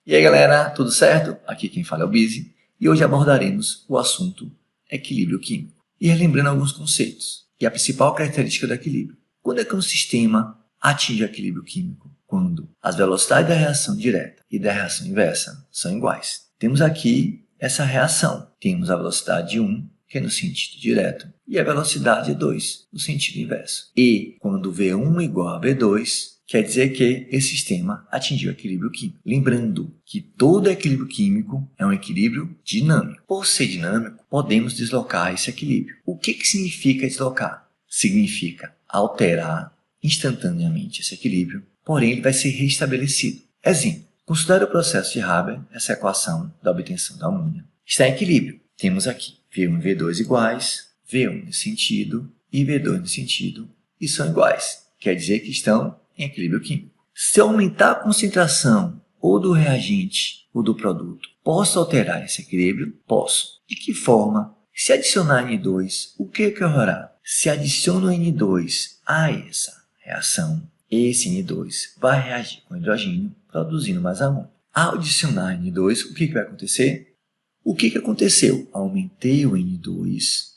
E aí galera, tudo certo? Aqui quem fala é o Bizi e hoje abordaremos o assunto equilíbrio químico. E relembrando alguns conceitos e a principal característica do equilíbrio. Quando é que um sistema atinge o equilíbrio químico? Quando as velocidades da reação direta e da reação inversa são iguais. Temos aqui essa reação. Temos a velocidade 1, que é no sentido direto, e a velocidade 2, no sentido inverso. E quando V1 igual a V2, quer dizer que esse sistema atingiu o equilíbrio químico. Lembrando que todo equilíbrio químico é um equilíbrio dinâmico. Por ser dinâmico, podemos deslocar esse equilíbrio. O que significa deslocar? Significa alterar instantaneamente esse equilíbrio, porém ele vai ser restabelecido. Exemplo, considere o processo de Haber, essa equação da obtenção da amônia. Está em equilíbrio. Temos aqui V1 e V2 iguais, V1 nesse sentido e V2 nesse sentido, e são iguais. Quer dizer que estão em equilíbrio químico. Se eu aumentar a concentração ou do reagente ou do produto, posso alterar esse equilíbrio? Posso. De que forma? Se adicionar N2, o que ocorrerá? Se adiciono N2 a essa reação, esse N2 vai reagir com hidrogênio, produzindo mais amônia. Ao adicionar N2, o que vai acontecer? O que aconteceu? Aumentei o N2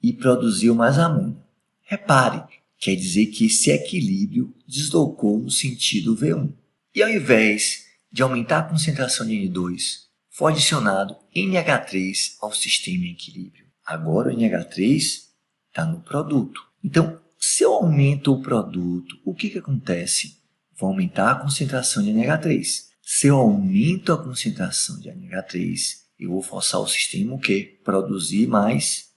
e produziu mais amônia. Repare, quer dizer que esse equilíbrio deslocou no sentido V1. E ao invés de aumentar a concentração de N2, foi adicionado NH3 ao sistema em equilíbrio. Agora o NH3 está no produto. Então, se eu aumento o produto, o que acontece? Vou aumentar a concentração de NH3. Se eu aumento a concentração de NH3, eu vou forçar o sistema o quê? Produzir mais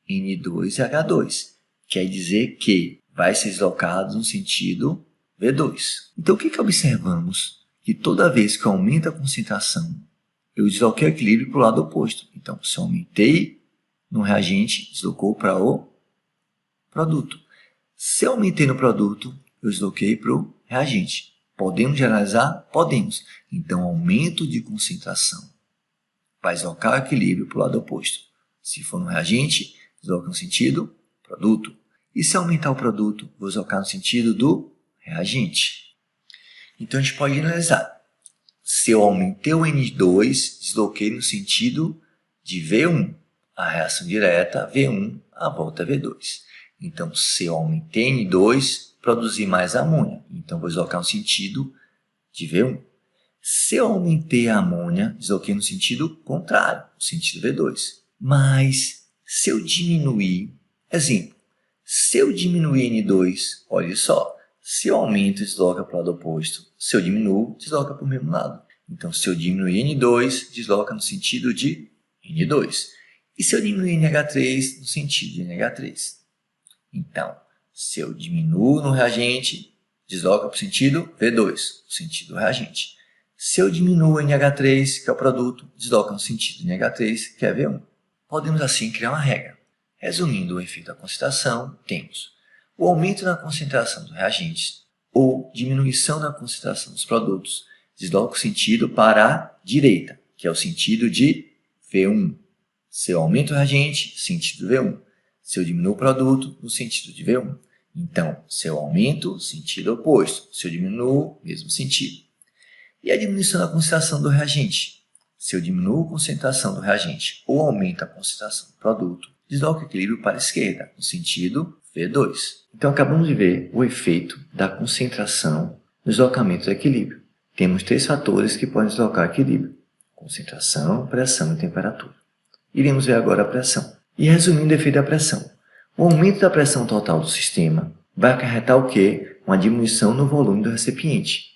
N2 e H2. Quer dizer que vai ser deslocado no sentido V2. Então, o que observamos? Que toda vez que eu aumento a concentração, eu desloquei o equilíbrio para o lado oposto. Então, se eu aumentei no reagente, deslocou para o produto. Se eu aumentei no produto, eu desloquei para o reagente. Podemos generalizar? Podemos. Então, aumento de concentração vai deslocar o equilíbrio para o lado oposto. Se for no reagente, desloca no sentido produto. E se aumentar o produto, vou deslocar no sentido do reagente. Então, a gente pode analisar. Se eu aumentei o N2, desloquei no sentido de V1. A reação direta, V1, a volta V2. Então, se eu aumentei N2, produzi mais amônia. Então, vou deslocar no sentido de V1. Se eu aumentei a amônia, desloquei no sentido contrário, no sentido V2. Mas, se eu diminuir, exemplo, se eu diminuir N2, olha só, se eu aumento, desloca para o lado oposto. Se eu diminuo, desloca para o mesmo lado. Então, se eu diminuir N2, desloca no sentido de N2. E se eu diminuir NH3, no sentido de NH3. Então, se eu diminuo no reagente, desloca para o sentido V2, no sentido do reagente. Se eu diminuo NH3, que é o produto, desloca no sentido de NH3, que é V1. Podemos assim criar uma regra. Resumindo o efeito da concentração, temos o aumento na concentração dos reagentes ou diminuição na concentração dos produtos, desloca o sentido para a direita, que é o sentido de V1. Se eu aumento o reagente, sentido V1. Se eu diminuo o produto, no sentido de V1. Então, se eu aumento, sentido oposto. Se eu diminuo, mesmo sentido. E a diminuição da concentração do reagente? Se eu diminuo a concentração do reagente ou aumento a concentração do produto, desloca o equilíbrio para a esquerda, no sentido V2. Então, acabamos de ver o efeito da concentração no deslocamento do equilíbrio. Temos três fatores que podem deslocar o equilíbrio: concentração, pressão e temperatura. Iremos ver agora a pressão. E resumindo o efeito da pressão. O aumento da pressão total do sistema vai acarretar o quê? Uma diminuição no volume do recipiente.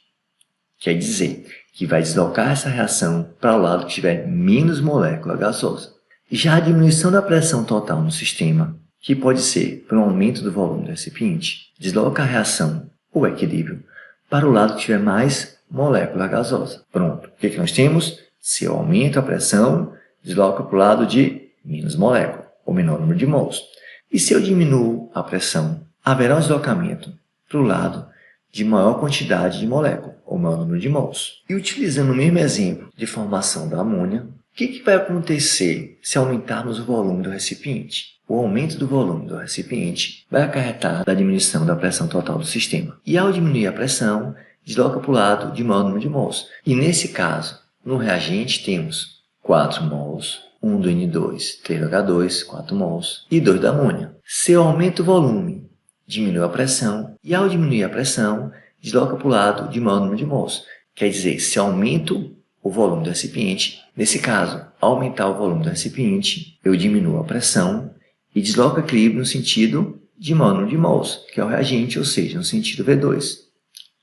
Quer dizer que vai deslocar essa reação para o lado que tiver menos molécula gasosa. Já a diminuição da pressão total no sistema, que pode ser por um aumento do volume do recipiente, desloca a reação, ou equilíbrio, para o lado que tiver mais molécula gasosa. Pronto. O que nós temos? Se eu aumento a pressão, desloca para o lado de menos molécula, ou menor número de mols. E se eu diminuo a pressão, haverá um deslocamento para o lado de maior quantidade de molécula, ou maior número de mols. E utilizando o mesmo exemplo de formação da amônia, o que vai acontecer se aumentarmos o volume do recipiente? O aumento do volume do recipiente vai acarretar a diminuição da pressão total do sistema. E ao diminuir a pressão, desloca para o lado de maior número de mols. E nesse caso, No reagente temos 4 mols, 1 do N2, 3 do H2, 4 mols e 2 da amônia. Se eu aumento o volume, diminui a pressão, e ao diminuir a pressão, desloca para o lado de maior número de mols. Quer dizer, se eu aumento o volume do recipiente, nesse caso, ao aumentar o volume do recipiente, eu diminuo a pressão e desloco o equilíbrio no sentido de maior número de mols, que é o reagente, ou seja, no sentido V2.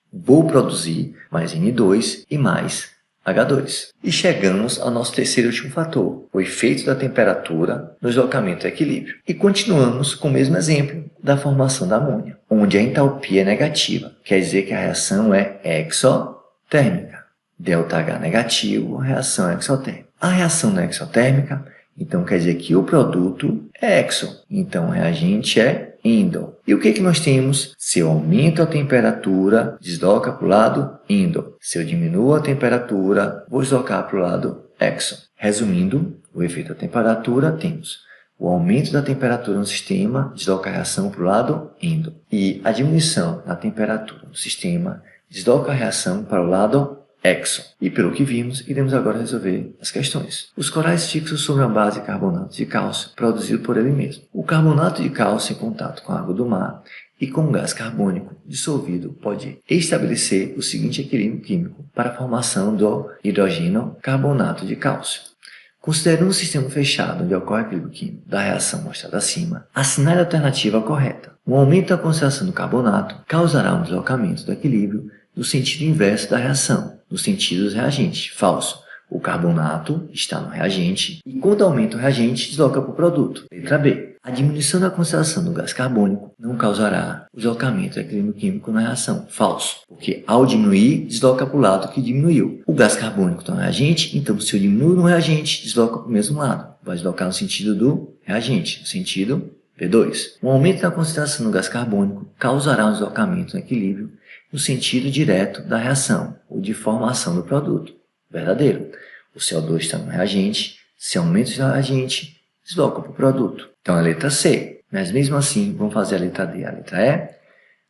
Vou produzir mais N2 e mais H2. E chegamos ao nosso terceiro e último fator, o efeito da temperatura no deslocamento do equilíbrio. E continuamos com o mesmo exemplo da formação da amônia, onde a entalpia é negativa, quer dizer que a reação é exotérmica. ΔH negativo, reação exotérmica. A reação não é exotérmica, então quer dizer que o produto é exo, então o reagente é endo. E o que nós temos? Se eu aumento a temperatura, desloca para o lado endo. Se eu diminuo a temperatura, vou deslocar para o lado exo. Resumindo, o efeito da temperatura, temos o aumento da temperatura no sistema, desloca a reação para o lado endo. E a diminuição da temperatura no sistema, desloca a reação para o lado exo. E pelo que vimos, iremos agora resolver as questões. Os corais fixos sobre a base de carbonato de cálcio, produzido por ele mesmo. O carbonato de cálcio em contato com a água do mar e com o gás carbônico dissolvido pode estabelecer o seguinte equilíbrio químico para a formação do hidrogênio carbonato de cálcio. Considerando um sistema fechado onde ocorre o equilíbrio químico da reação mostrada acima, assinale a alternativa correta. O aumento da concentração do carbonato causará um deslocamento do equilíbrio no sentido inverso da reação, no sentido dos reagentes. Falso. O carbonato está no reagente e quando aumenta o reagente, desloca para o produto. Letra B. A diminuição da concentração do gás carbônico não causará o deslocamento do equilíbrio químico na reação. Falso. Porque ao diminuir, desloca para o lado que diminuiu. O gás carbônico está no reagente, então se eu diminuo no reagente, desloca para o mesmo lado. Vai deslocar no sentido do reagente, no sentido V2. O aumento da concentração do gás carbônico causará um deslocamento no equilíbrio no sentido direto da reação, ou de formação do produto. Verdadeiro. O CO2 está no reagente, se aumenta o reagente, desloca para o produto. Então, a letra C. Mas mesmo assim, vamos fazer a letra D. A letra E,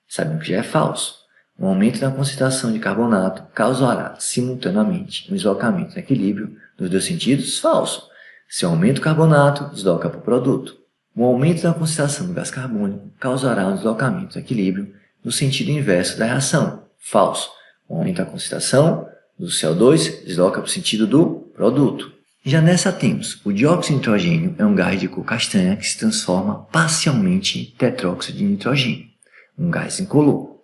sabemos que já é falso. O aumento da concentração de carbonato causará, simultaneamente, um deslocamento no equilíbrio nos dois sentidos? Falso. Se aumenta o carbonato, desloca para o produto. O aumento da concentração do gás carbônico causará um deslocamento no equilíbrio no sentido inverso da reação. Falso. O aumento da concentração do CO2 desloca para o sentido do produto. Já nessa temos, o dióxido de nitrogênio é um gás de cor castanha que se transforma parcialmente em tetróxido de nitrogênio, um gás incolor.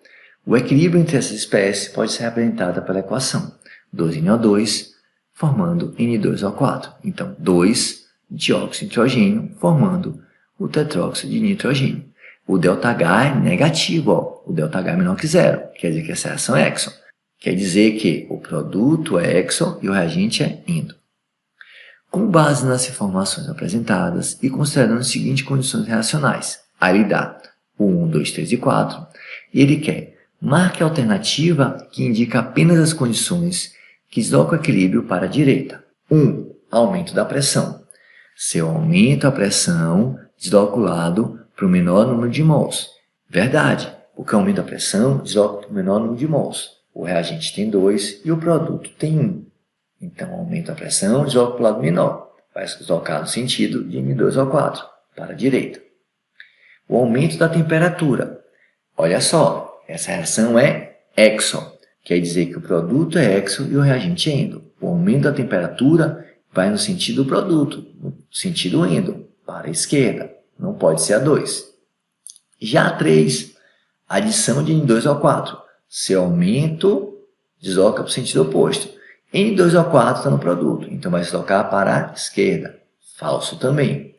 O equilíbrio entre essas espécies pode ser representado pela equação 2NO2 formando N2O4. Então, 2 dióxido de nitrogênio formando o tetróxido de nitrogênio. O ΔH é negativo, ó. O ΔH é menor que zero, quer dizer que essa reação é exo. Quer dizer que o produto é exo e o reagente é endo. Com base nas informações apresentadas e considerando as seguintes condições reacionais, aí ele dá o 1, 2, 3 e 4, e ele quer marque a alternativa que indica apenas as condições que deslocam o equilíbrio para a direita. 1. Aumento da pressão. Se eu aumento a pressão, desloco o lado para o menor número de mols. Verdade, porque aumento a pressão, desloca para o menor número de mols. O reagente tem 2 e o produto tem 1. Então, aumenta a pressão, desloca para o lado menor. Vai se deslocar no sentido de N2O4, para a direita. O aumento da temperatura. Olha só, essa reação é exo. Quer dizer que o produto é exo e o reagente é endo. O aumento da temperatura vai no sentido do produto, no sentido endo, para a esquerda. Não pode ser a 2. Já a 3, adição de N2O4. Se eu aumento, desloca para o sentido oposto. N2O4 está no produto, então vai se deslocar para a esquerda. Falso também.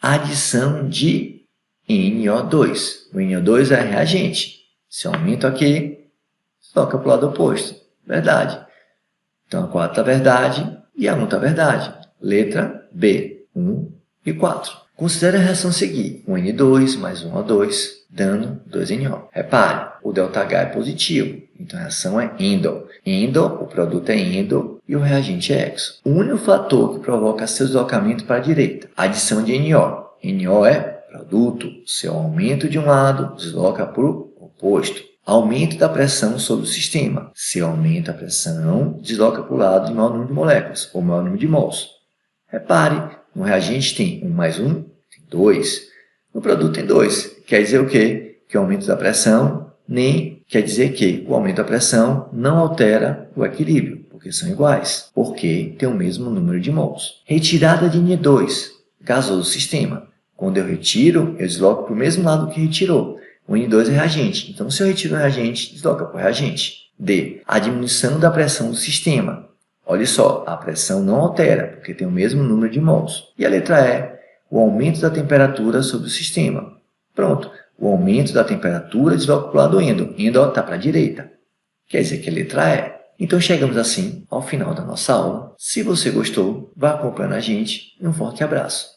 Adição de NO2. O NO2 é reagente. Se eu aumento aqui, desloca para o lado oposto. Verdade. Então a 4 está verdade e a 1 está verdade. Letra B, 1 e 4. Considere a reação a seguir. Um N2 mais um O2, dando 2NO. Repare, o ΔH é positivo, então a reação é endo. Endo, o produto é endo e o reagente é exo. O único fator que provoca seu deslocamento para a direita, adição de NO. NO é produto. Seu aumento de um lado desloca para o oposto. Aumento da pressão sobre o sistema. Se eu aumento a pressão, desloca para o lado de maior número de moléculas, ou maior número de mols. Repare, no reagente tem 1 mais 1, tem 2. No produto tem 2. Quer dizer o quê? Que o aumento da pressão nem quer dizer que o aumento da pressão não altera o equilíbrio, porque são iguais, porque tem o mesmo número de mols. Retirada de N2, gasoso sistema. Quando eu retiro, eu desloco para o mesmo lado que retirou. O N2 é reagente, então se eu retiro o reagente, desloca para o reagente. D. A diminuição da pressão do sistema. Olha só, a pressão não altera, porque tem o mesmo número de mols. E a letra E. O aumento da temperatura sobre o sistema. Pronto, o aumento da temperatura desloca para o lado endo. Endo está para a direita. Quer dizer que a letra E. Então chegamos assim ao final da nossa aula. Se você gostou, vá acompanhando a gente e um forte abraço.